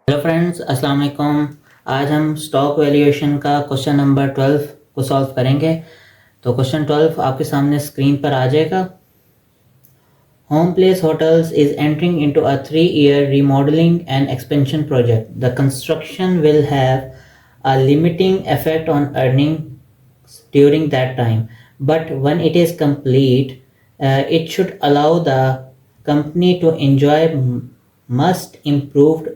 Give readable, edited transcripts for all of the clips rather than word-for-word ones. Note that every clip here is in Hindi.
हेलो फ्रेंड्स, अस्सलाम वालेकुम। आज हम स्टॉक वैल्यूएशन का क्वेश्चन नंबर 12 को सॉल्व करेंगे। तो क्वेश्चन 12 आपके सामने स्क्रीन पर आ जाएगा। Home place hotels is entering into a 3-year remodeling and expansion project. The construction will have a limiting effect on earnings during that time, but when it is complete, it should allow the company to enjoy much improved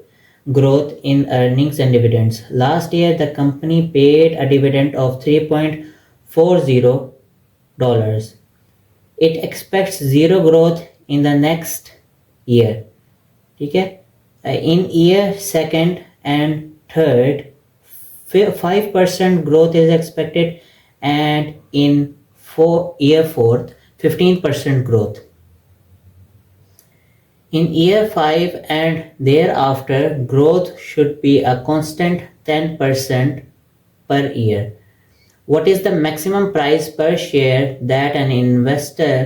growth in earnings and dividends. Last year, the company paid a dividend of $3.40. It expects zero growth in the next year. ठीक है, in year second and third 5% growth is expected, and in year fourth 15% growth. In year 5 and thereafter, growth should be a constant 10% per year. What is the maximum price per share that an investor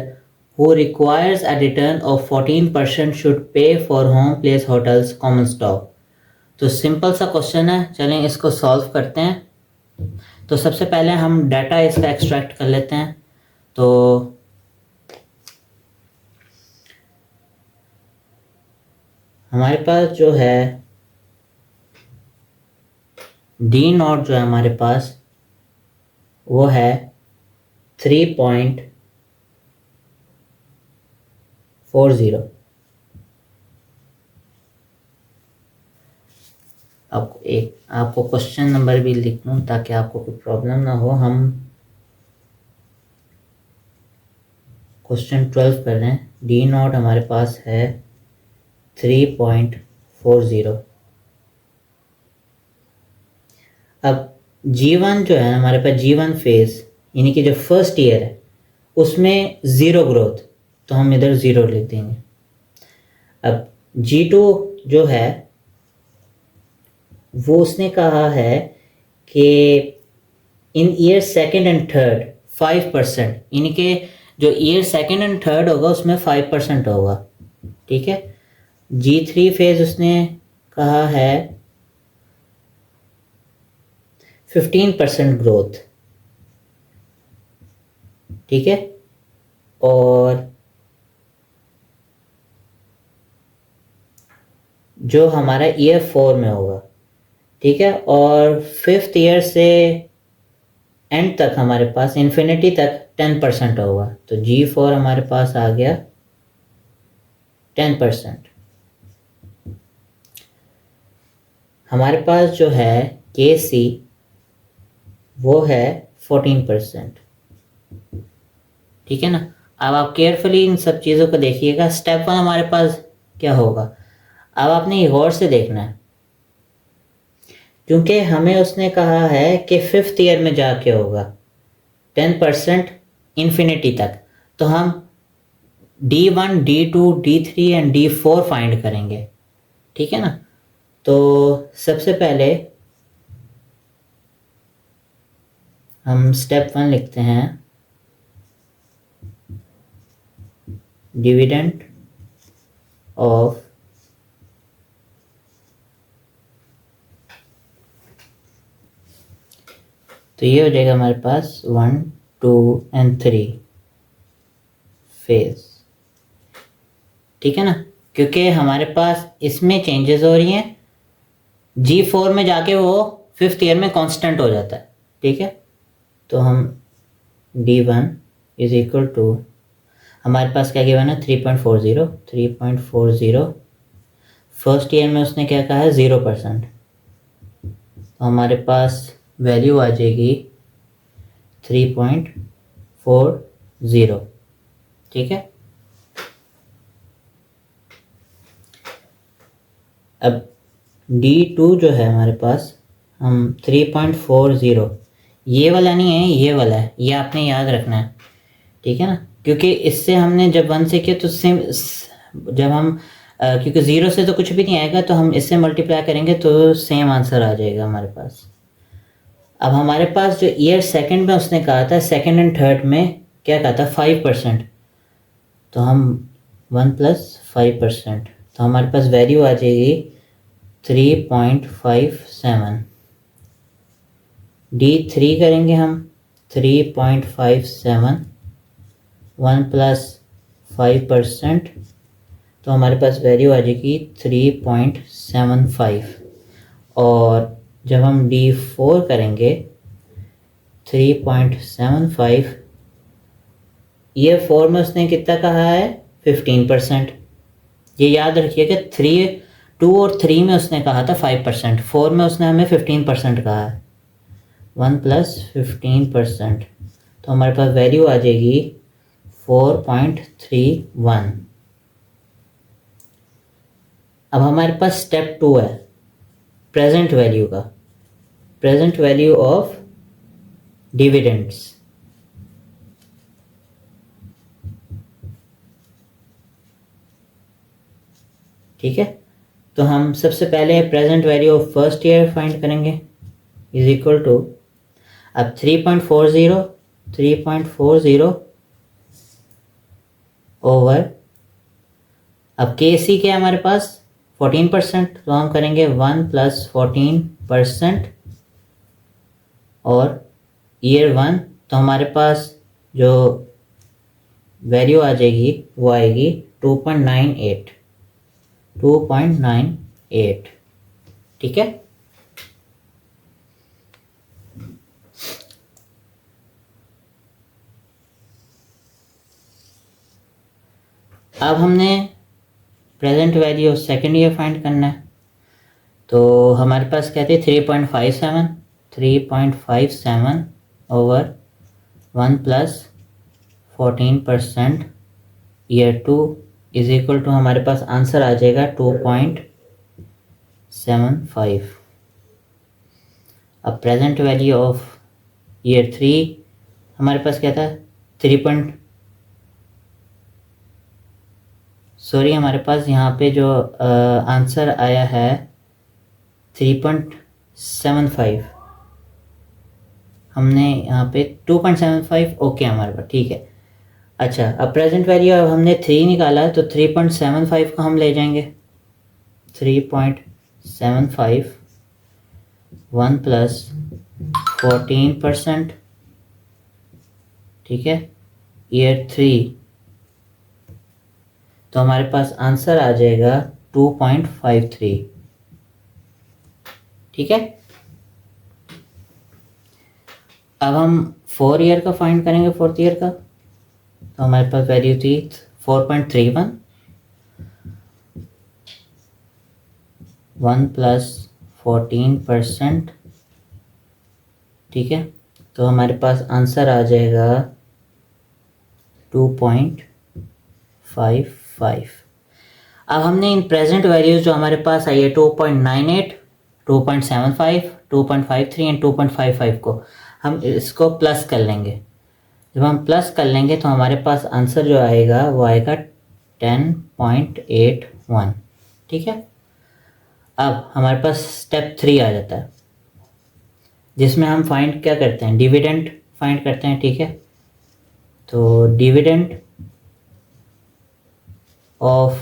who requires a return of 14% should pay for Home Place Hotels common stock? तो सिंपल सा क्वेश्चन है, चलें इसको सॉल्व करते हैं। तो सबसे पहले हम डाटा इसका एक्सट्रैक्ट कर लेते हैं। तो हमारे पास जो है डी नॉट जो है हमारे पास वो है 3.40। आपको क्वेश्चन नंबर भी लिख लूँ ताकि आपको कोई प्रॉब्लम ना हो। हम क्वेश्चन 12 कर रहे हैं। डी नॉट हमारे पास है 3.40। अब G1 जो है हमारे पास G1 फेज यानी कि जो फर्स्ट ईयर है उसमें ज़ीरो ग्रोथ, तो हम इधर ज़ीरो लिख देंगे। अब G2 जो है वो उसने कहा है कि इन ईयर सेकेंड एंड थर्ड 5%, यानी कि जो ईयर सेकेंड एंड थर्ड होगा उसमें 5% होगा। ठीक है, G3 फेज उसने कहा है 15% ग्रोथ। ठीक है, और जो हमारा ईयर 4 में होगा। ठीक है, और फिफ्थ ईयर से एंड तक हमारे पास इन्फिनिटी तक 10% होगा। तो G4 हमारे पास आ गया 10%। हमारे पास जो है KC वो है 14%। ठीक है ना। अब आप केयरफुली इन सब चीज़ों को देखिएगा। स्टेप 1 हमारे पास क्या होगा, अब आपने ये गौर से देखना है, क्योंकि हमें उसने कहा है कि फिफ्थ ईयर में जाके होगा 10% इन्फिनिटी तक। तो हम D1, D2, D3 and D4 find करेंगे। ठीक है ना। तो सबसे पहले हम स्टेप 1 लिखते हैं, डिविडेंड ऑफ तो ये हो जाएगा हमारे पास 1, 2 एंड 3 फेज। ठीक है ना, क्योंकि हमारे पास इसमें चेंजेस हो रही हैं। G4 में जाके वो फिफ्थ ईयर में कांस्टेंट हो जाता है। ठीक है, तो हम D1 इज इक्वल टू हमारे पास क्या गिवन है 3.40। फर्स्ट ईयर में उसने क्या कहा है 0%, तो हमारे पास वैल्यू आ जाएगी 3.40। ठीक है, अब D2 जो है हमारे पास हम 3.40, ये वाला नहीं है, ये वाला है, ये आपने याद रखना है। ठीक है ना, क्योंकि इससे हमने जब 1 से किया तो सेम, जब हम क्योंकि 0 से तो कुछ भी नहीं आएगा, तो हम इससे मल्टीप्लाई करेंगे तो सेम आंसर आ जाएगा हमारे पास। अब हमारे पास जो ईयर सेकंड में उसने कहा था, सेकंड एंड थर्ड में क्या कहा था 5%, तो हम 1 + 5%, तो हमारे पास वैल्यू आ जाएगी 3.57, D3 करेंगे हम 3.57, 1 प्लस 5%, तो हमारे पास वैल्यू आ जाएगी 3.75। और जब हम D4 करेंगे 3.75, ये 4 में उसने कितना कहा है 15%। ये याद रखिएगा 2 और 3 में उसने कहा था 5%, 4 में उसने हमें 15% कहा है। 1 प्लस 15%, तो हमारे पास वैल्यू आ जाएगी 4.31। अब हमारे पास स्टेप 2 है प्रेजेंट वैल्यू का, प्रेजेंट वैल्यू ऑफ डिविडेंड्स। ठीक है, तो हम सबसे पहले present value of first year find करेंगे, इज इक्वल टू, अब 3.40 ओवर, अब के सी क्या है हमारे पास 14%, तो हम करेंगे 1 प्लस 14%, और ईयर 1, तो हमारे पास जो वैल्यू आ जाएगी वो आएगी 2.98। ठीक है, अब हमने present value of second year find करना है, तो हमारे पास कहते हैं 3.57 over 1 plus 14% year 2 is equal to, हमारे पास आंसर आ जाएगा 2.75। अब प्रेजेंट वैल्यू ऑफ ईयर 3 हमारे पास क्या था हमारे पास यहाँ पे जो आंसर आया है 3.75, हमने यहाँ पे 2.75 ओके हमारे पास, ठीक है। अच्छा, अब प्रेजेंट वैल्यू अब हमने 3 निकाला है, तो 3.75 को हम ले जाएंगे 3.75, 1 प्लस 14%, ठीक है, ईयर 3, तो हमारे पास आंसर आ जाएगा 2.53। ठीक है, अब हम 4 ईयर का फाइंड करेंगे, 4th ईयर का, तो हमारे पास वैल्यू थी 4.31, 1 प्लस 14%, ठीक है, तो हमारे पास आंसर आ जाएगा 2.55। अब हमने इन प्रेजेंट वैल्यूज जो हमारे पास आई है 2.98, 2.75, 2.53 एंड 2.55 को हम इसको प्लस कर लेंगे। जब हम प्लस कर लेंगे तो हमारे पास आंसर जो आएगा वो आएगा 10.81। ठीक है, अब हमारे पास स्टेप 3 आ जाता है, जिसमें हम फाइंड क्या करते हैं, डिविडेंड फाइंड करते हैं। ठीक है, तो डिविडेंड ऑफ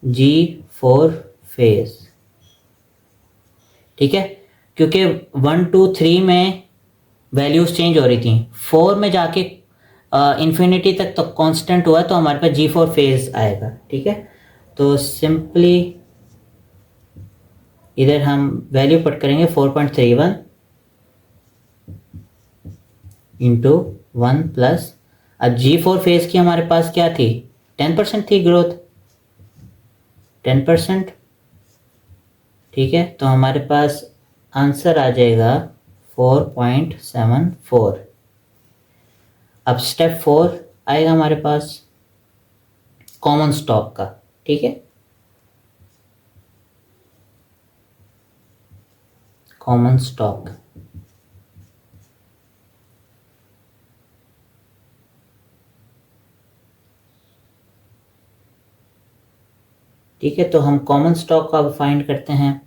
G4 फेज, ठीक है, क्योंकि 1, 2, 3 में वैल्यूज चेंज हो रही थी, 4 में जाके इन्फिनिटी तक तो कांस्टेंट हुआ, तो हमारे पास G4 फेज आएगा। ठीक है, तो सिंपली इधर हम वैल्यू पुट करेंगे 4.31 इंटू 1 प्लस, अब G4 फेज की हमारे पास क्या थी 10% थी ग्रोथ, 10%। ठीक है, तो हमारे पास आंसर आ जाएगा 4.74। अब स्टेप 4 आएगा हमारे पास कॉमन स्टॉक का। ठीक है, कॉमन स्टॉक, ठीक है, तो हम कॉमन स्टॉक का अब फाइंड करते हैं।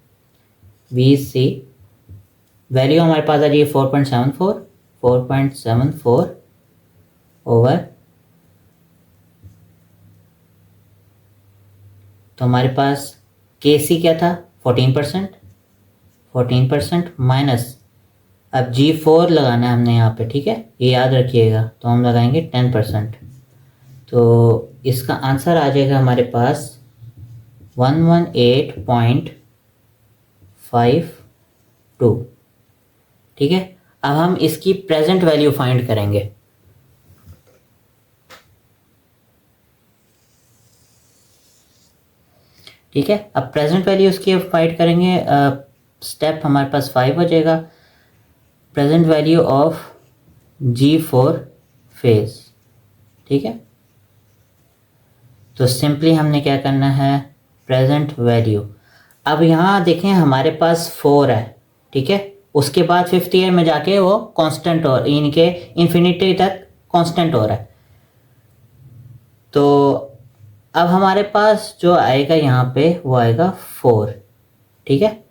VC वैल्यू हमारे पास आ जाएगी 4.74 ओवर, तो हमारे पास KC क्या था 14% माइनस, अब G4 लगाना है हमने यहाँ पे, ठीक है, ये याद रखिएगा, तो हम लगाएंगे 10%। तो इसका आंसर आ जाएगा हमारे पास 118.52, ठीक है। अब हम इसकी प्रेजेंट वैल्यू फाइंड करेंगे। ठीक है, अब प्रेजेंट वैल्यू इसकी फाइंड करेंगे। स्टेप हमारे पास 5 हो जाएगा, present value of G4 phase, ठीक है। तो सिंपली हमने क्या करना है, प्रेजेंट वैल्यू, अब यहाँ देखें हमारे पास 4 है, ठीक है, उसके बाद 5th ईयर में जाके वो कांस्टेंट और इनके इन्फिनिटी तक कांस्टेंट हो रहा है। तो अब हमारे पास जो आएगा यहाँ पे वो आएगा 4, ठीक है।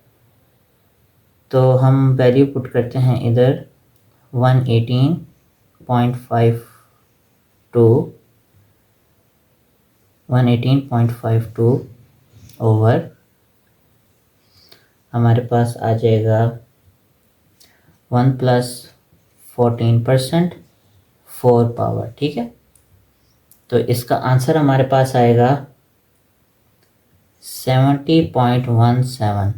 तो हम वैल्यू पुट करते हैं इधर 118.52 ओवर, हमारे पास आ जाएगा 1 + 14% 4 पावर, ठीक है। तो इसका आंसर हमारे पास आएगा 70.17,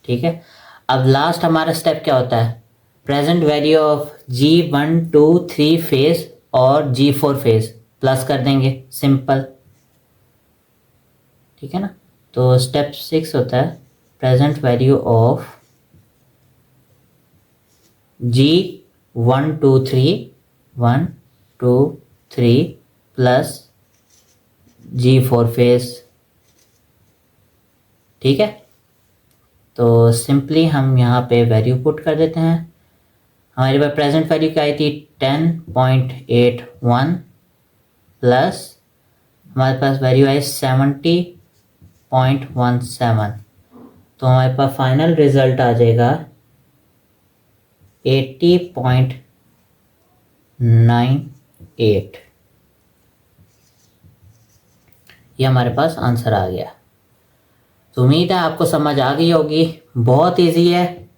ठीक है। अब लास्ट हमारा स्टेप क्या होता है, present value of G1, 2, 3 phase और G4 फेज प्लस कर देंगे, सिंपल, ठीक है ना। तो स्टेप 6 होता है present value of G1, 2, 3 plus G4 phase, ठीक है। तो सिंपली हम यहाँ पे वैल्यू पुट कर देते हैं। हमारे पास प्रेजेंट वैल्यू क्या आई थी 10.81 प्लस हमारे पास वैल्यू आई 70.17, तो हमारे पास फाइनल रिजल्ट आ जाएगा 80.98। ये हमारे पास आंसर आ गया। तो उम्मीद है आपको समझ आ गई होगी, बहुत इजी है।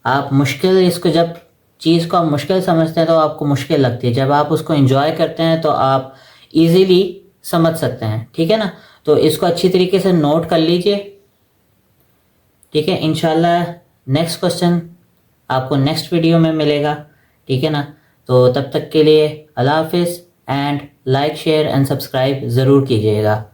आप मुश्किल इसको, जब चीज़ को आप मुश्किल समझते हैं तो आपको मुश्किल लगती है, जब आप उसको एंजॉय करते हैं तो आप इजीली समझ सकते हैं, ठीक है ना। तो इसको अच्छी तरीके से नोट कर लीजिए, ठीक है। इंशाल्लाह नेक्स्ट क्वेश्चन आपको नेक्स्ट वीडियो में मिलेगा, ठीक है ना। तो तब तक के लिए अल्लाह हाफिज़ and like, share and subscribe ज़रूर कीजिएगा।